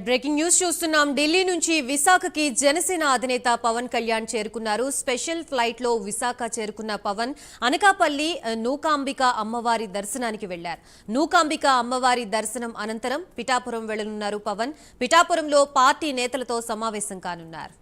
Breaking news చూస్తున్నాం. ఢిల్లీ నుంచి విశాఖకి జనసేన అధినేత పవన్ కళ్యాణ్ చేరుకున్నారు. స్పెషల్ ఫ్లైట్ లో విశాఖ చేరుకున్న పవన్ అనకాపల్లి నూకాంబిక అమ్మవారి దర్శనానికి వెళ్లారు. నూకాంబిక అమ్మవారి దర్శనం అనంతరం పిఠాపురం వెళ్లనున్నారు పవన్. పిఠాపురంలో పార్టీ నేతలతో సమావేశం కానున్నారు.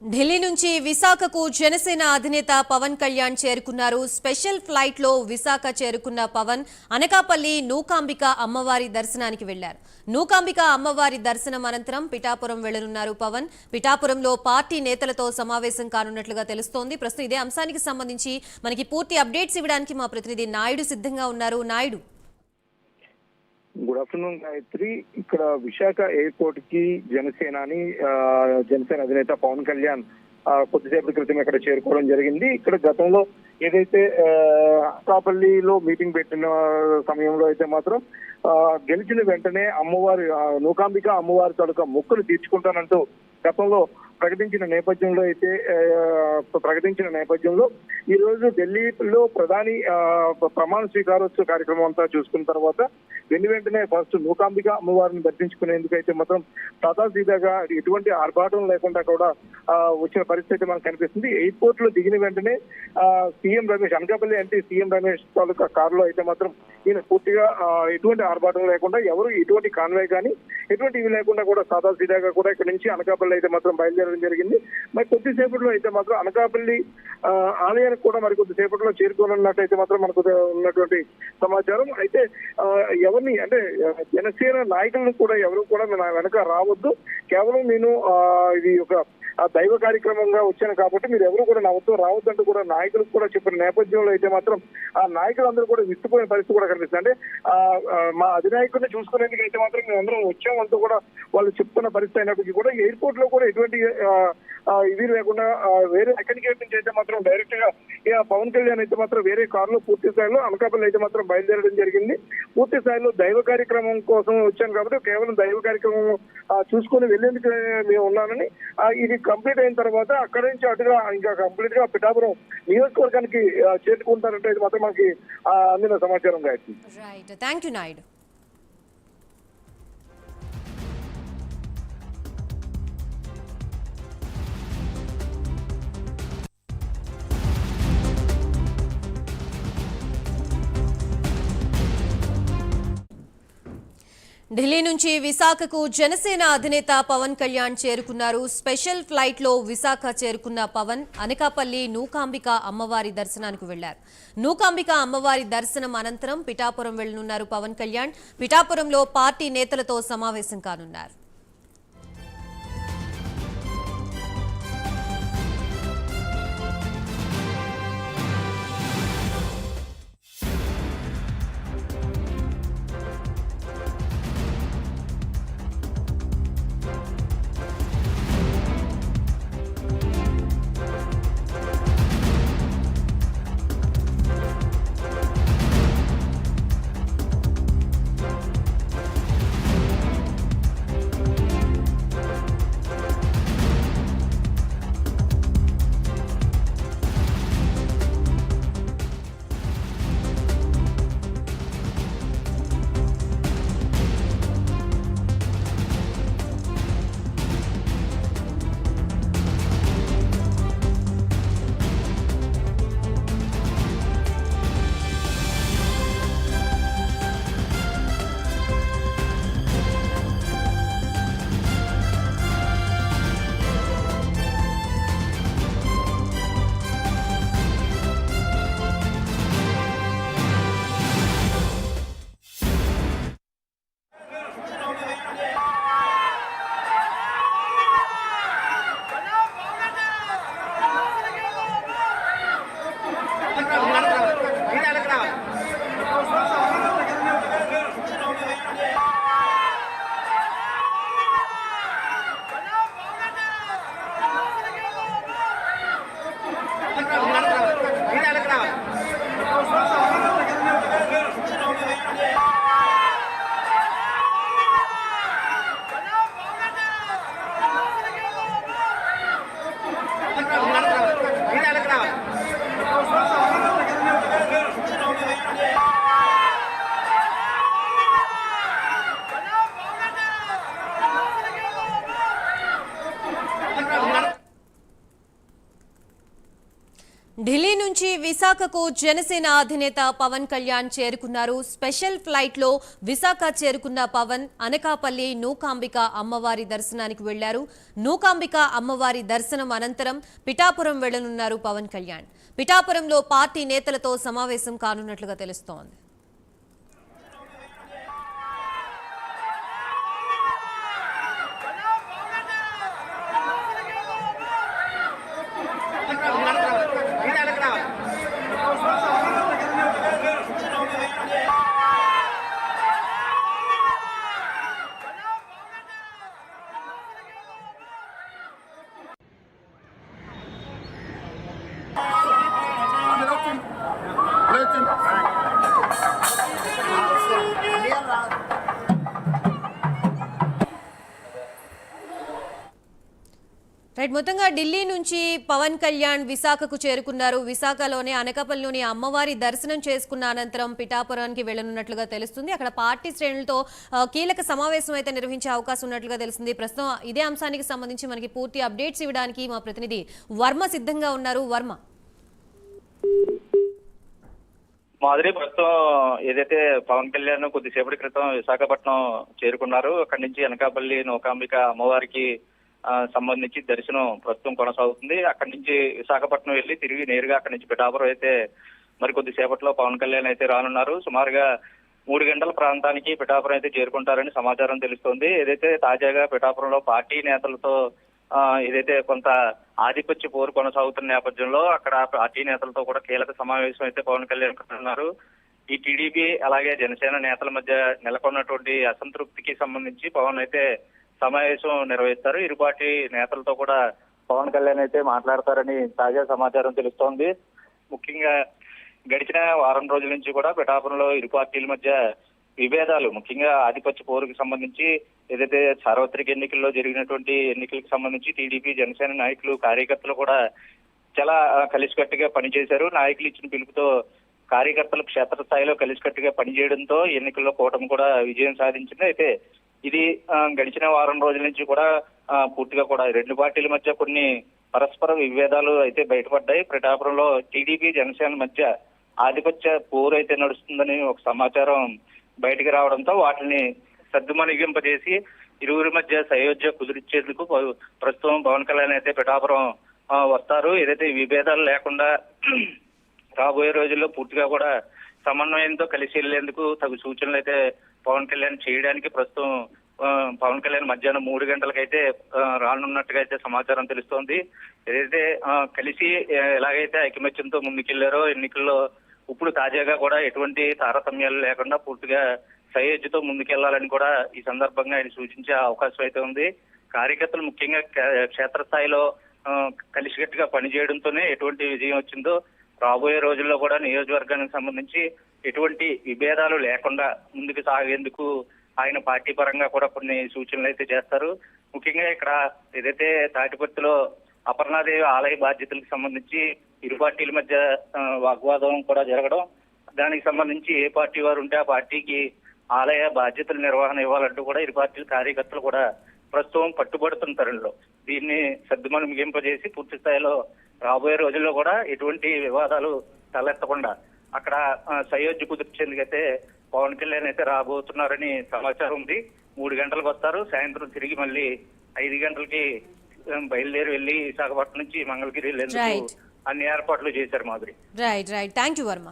ఢిల్లీ నుంచి విశాఖకు జనసేన అధినేత పవన్ కళ్యాణ్ చేరుకున్నారు. స్పెషల్ ఫ్లైట్ లో విశాఖ చేరుకున్న పవన్ అనకాపల్లి నూకాంబిక అమ్మవారి దర్శనానికి వెళ్లారు. నూకాంబిక అమ్మవారి దర్శనం అనంతరం పిఠాపురం వెళ్లనున్నారు పవన్. పిఠాపురంలో పార్టీ నేతలతో సమావేశం కానున్నట్లుగా తెలుస్తోంది. ప్రస్తుతం ఇదే అంశానికి సంబంధించి మనకి పూర్తి అప్డేట్స్ ఇవ్వడానికి మా ప్రతినిధి నాయుడు సిద్ధంగా ఉన్నారు. Naidu, good afternoon Gayatri. ఇక్కడ విశాఖ ఎయిర్పోర్ట్ కి జనసేన అధినేత పవన్ కళ్యాణ్ కొద్దిసేపటి క్రితం ఇక్కడ చేరుకోవడం జరిగింది. ఇక్కడ గతంలో ఏదైతే అనకాపల్లిలో మీటింగ్ పెట్టిన సమయంలో అయితే మాత్రం గెలిచిన వెంటనే అమ్మవారి నూకాంబిక అమ్మవారి తాలూకా మొక్కులు తీర్చుకుంటానంటూ గతంలో ప్రకటించిన నేపథ్యంలో ఈ రోజు ఢిల్లీలో ప్రధాని ప్రమాణ స్వీకారోత్సవ కార్యక్రమం అంతా చూసుకున్న తర్వాత వెంటనే ఫస్ట్ నూకాంబిక అమ్మవారిని దర్శించుకునేందుకు అయితే మాత్రం సదాసీదాగా ఎటువంటి ఆర్భాటం లేకుండా కూడా వచ్చిన పరిస్థితి మనకు కనిపిస్తుంది. ఎయిర్పోర్ట్ లో దిగిన వెంటనే సీఎం రమేష్, అనకాపల్లి అంటే సీఎం రమేష్ తాలూకా కారులో అయితే మాత్రం ఈయన పూర్తిగా ఎటువంటి ఆర్భాటం లేకుండా ఎవరు ఎటువంటి కాన్వాయ్ కానీ ఎటువంటి ఇవి లేకుండా కూడా సదాసీదాగా కూడా ఇక్కడ నుంచి అనకాపల్లి అయితే మాత్రం బయలుదేరడం జరిగింది. మరి కొద్దిసేపట్లో అయితే మాత్రం అనకాపల్లి ఆలయానికి కూడా మరి కొద్దిసేపట్లో చేరుకోనున్నట్టయితే మాత్రం మనకు ఉన్నటువంటి సమాచారం. అయితే ఎవరిని అంటే జనసేన నాయకులను కూడా ఎవరు కూడా వెనక రావద్దు, కేవలం నేను ఇది ఒక దైవ కార్యక్రమంగా వచ్చాను కాబట్టి మీరు ఎవరు కూడా నా వద్ద రావద్దంటూ కూడా నాయకులకు కూడా చెప్పిన నేపథ్యంలో అయితే మాత్రం ఆ నాయకులందరూ కూడా విస్తుపోయిన పరిస్థితి కూడా కనిపిస్తుంది. అంటే మా అధినాయకుడిని చూసుకునేందుకు అయితే మాత్రం మేము అందరం వచ్చామంటూ కూడా వాళ్ళు చెప్తున్న పరిస్థితి అయినప్పటికీ కూడా ఎయిర్పోర్ట్ లో కూడా ఎటువంటి ఇది లేకుండా వేరే అకాడమిక్ నుంచి అయితే మాత్రం డైరెక్ట్ గా పవన్ కళ్యాణ్ అయితే మాత్రం వేరే కారులో పూర్తి స్థాయిలో అనకాపల్లి అయితే మాత్రం బయలుదేరడం జరిగింది. పూర్తి స్థాయిలో దైవ కార్యక్రమం కోసం వచ్చాను కాబట్టి కేవలం దైవ కార్యక్రమం చూసుకుని వెళ్లేందుకు మేము ఉన్నానని, ఇది కంప్లీట్ అయిన తర్వాత అక్కడి నుంచి అటుగా ఇంకా కంప్లీట్ గా పిఠాపురం నియోజకవర్గానికి చేరుకుంటారంటే ఇది మాత్రం మనకి అందిన సమాచారం. Right, thank you Naidu. ఢిల్లీ నుంచి విశాఖకు జనసేన అధినేత పవన్ కళ్యాణ్ చేరుకున్నారు. స్పెషల్ ఫ్లైట్ లో విశాఖ చేరుకున్న పవన్ అనకాపల్లి నూకాంబిక అమ్మవారి దర్శనానికి వెళ్లారు. నూకాంబిక అమ్మవారి దర్శనం అనంతరం పిఠాపురం వెళ్లనున్నారు పవన్ కళ్యాణ్. పిఠాపురంలో పార్టీ నేతలతో సమావేశం కానున్నారు. ఢిల్లీ నుంచి విశాఖకు జనసేన అధినేత పవన్ కళ్యాణ్ చేరుకున్నారు. స్పెషల్ ఫ్లైట్ లో విశాఖ చేరుకున్న పవన్ అనకాపల్లి నూకాంబిక అమ్మవారి దర్శనానికి వెళ్లారు. నూకాంబిక అమ్మవారి దర్శనం అనంతరం పిఠాపురం వెళ్లనున్నారు పవన్ కళ్యాణ్. పిఠాపురంలో పార్టీ నేతలతో సమావేశం కానున్నట్లుగా తెలుస్తోంది. రైట్, మొత్తంగా ఢిల్లీ నుంచి పవన్ కళ్యాణ్ విశాఖకు చేరుకున్నారు. విశాఖలోని అనకాపల్లిలోని అమ్మవారి దర్శనం చేసుకున్న అనంతరం పిఠాపురానికి వెళ్లనున్నట్లుగా తెలుస్తుంది. అక్కడ పార్టీ శ్రేణులతో కీలక సమావేశం అయితే నిర్వహించే అవకాశం ఉన్నట్లుగా తెలుస్తుంది. ప్రస్తుతం ఇదే అంశానికి సంబంధించి మనకి పూర్తి అప్డేట్స్ ఇవ్వడానికి మా ప్రతినిధి వర్మ సిద్ధంగా ఉన్నారు. వర్మ, మాదిరి ప్రస్తుతం ఏదైతే పవన్ కళ్యాణ్ కొద్దిసేపటి క్రితం విశాఖపట్నం చేరుకున్నారు. అక్కడి నుంచి అనకాపల్లి నూకాంబిక అమ్మవారికి సంబంధించి దర్శనం ప్రస్తుతం కొనసాగుతుంది. అక్కడి నుంచి విశాఖపట్నం వెళ్లి తిరిగి నేరుగా అక్కడి నుంచి పిఠాపురం అయితే మరి కొద్దిసేపట్లో పవన్ కళ్యాణ్ అయితే రానున్నారు. సుమారుగా 3 గంటల ప్రాంతానికి పిఠాపురం అయితే చేరుకుంటారని సమాచారం తెలుస్తోంది. ఏదైతే తాజాగా పిఠాపురంలో పార్టీ నేతలతో ఏదైతే కొంత ఆధిపత్య పోరు కొనసాగుతున్న నేపథ్యంలో అక్కడ పార్టీ నేతలతో కూడా కీలక సమావేశం అయితే పవన్ కళ్యాణ్ ఉన్నారు. ఈ టీడీపీ అలాగే జనసేన నేతల మధ్య నెలకొన్నటువంటి అసంతృప్తికి సంబంధించి పవన్ అయితే సమావేశం నిర్వహిస్తారు. ఇరు పార్టీ నేతలతో కూడా పవన్ కళ్యాణ్ అయితే మాట్లాడతారని తాజా సమాచారం తెలుస్తోంది. ముఖ్యంగా గడిచిన వారం రోజుల నుంచి కూడా పిఠాపురంలో ఇరు పార్టీల మధ్య విభేదాలు, ముఖ్యంగా ఆధిపత్య పోరుకు సంబంధించి ఏదైతే సార్వత్రిక ఎన్నికల్లో జరిగినటువంటి ఎన్నికలకు సంబంధించి టీడీపీ జనసేన నాయకులు కార్యకర్తలు కూడా చాలా కలిసికట్టుగా పనిచేశారు. నాయకులు ఇచ్చిన పిలుపుతో కార్యకర్తలు క్షేత్రస్థాయిలో కలిసికట్టుగా పనిచేయడంతో ఎన్నికల్లో కూటమి కూడా విజయం సాధించింది. అయితే ఇది గడిచిన వారం రోజుల నుంచి కూడా పూర్తిగా కూడా రెండు పార్టీల మధ్య కొన్ని పరస్పర విభేదాలు అయితే బయటపడ్డాయి. పిఠాపురంలో టీడీపీ జనసేన మధ్య ఆధిపత్య పోరు అయితే నడుస్తుందని ఒక సమాచారం బయటకు రావడంతో వాటిని సద్దుమణిగింపజేసి ఇరువురి మధ్య సయోధ్య కుదిరిచ్చేందుకు ప్రస్తుతం పవన్ కళ్యాణ్ అయితే పిఠాపురం వస్తారు. ఏదైతే విభేదాలు లేకుండా రాబోయే రోజుల్లో పూర్తిగా కూడా సమన్వయంతో కలిసి వెళ్లేందుకు తగు సూచనలు అయితే పవన్ కళ్యాణ్ చేయడానికి ప్రస్తుతం పవన్ కళ్యాణ్ మధ్యాహ్నం 3 గంటలకైతే రానున్నట్టుగా అయితే సమాచారం తెలుస్తోంది. ఏదైతే కలిసి ఎలాగైతే ఐకమత్యంతో ముందుకెళ్లారో ఎన్నికల్లో ఇప్పుడు తాజాగా కూడా ఎటువంటి తారతమ్యాలు లేకుండా పూర్తిగా సయోధ్యతో ముందుకెళ్లాలని కూడా ఈ సందర్భంగా ఆయన సూచించే అవకాశం అయితే ఉంది. కార్యకర్తలు ముఖ్యంగా క్షేత్రస్థాయిలో కలిసికట్టుగా పనిచేయడంతోనే ఎటువంటి విజయం వచ్చిందో రాబోయే రోజుల్లో కూడా నియోజకవర్గానికి సంబంధించి ఎటువంటి విభేదాలు లేకుండా ముందుకు సాగేందుకు ఆయన పార్టీ పరంగా కూడా కొన్ని సూచనలు అయితే చేస్తారు. ముఖ్యంగా ఇక్కడ ఏదైతే తాటిపర్తిలో అపర్ణాదేవి ఆలయ బాధ్యతలకు సంబంధించి ఇరు పార్టీల మధ్య వాగ్వాదం కూడా జరగడం, దానికి సంబంధించి ఏ పార్టీ వారు ఉంటే ఆ పార్టీకి ఆలయ బాధ్యతల నిర్వహణ ఇవ్వాలంటూ కూడా ఇరు పార్టీల కార్యకర్తలు కూడా ప్రస్తుతం పట్టుబడుతున్న తరుణంలో దీన్ని సద్దుమణిగింపజేసి పూర్తి స్థాయిలో రాబోయే రోజుల్లో కూడా ఎటువంటి వివాదాలు తలెత్తకుండా అక్కడ సయోధ్య కుదిర్చేందుకైతే పవన్ కళ్యాణ్ అయితే రాబోతున్నారని సమాచారం ఉంది. 3 గంటలకు వస్తారు. సాయంత్రం తిరిగి మళ్ళీ 5 గంటలకి బయలుదేరి వెళ్లి విశాఖపట్నం నుంచి మంగళగిరి వెళ్లేందుకు అన్ని ఏర్పాట్లు చేశారు. Madhuri, right, thank you Varma.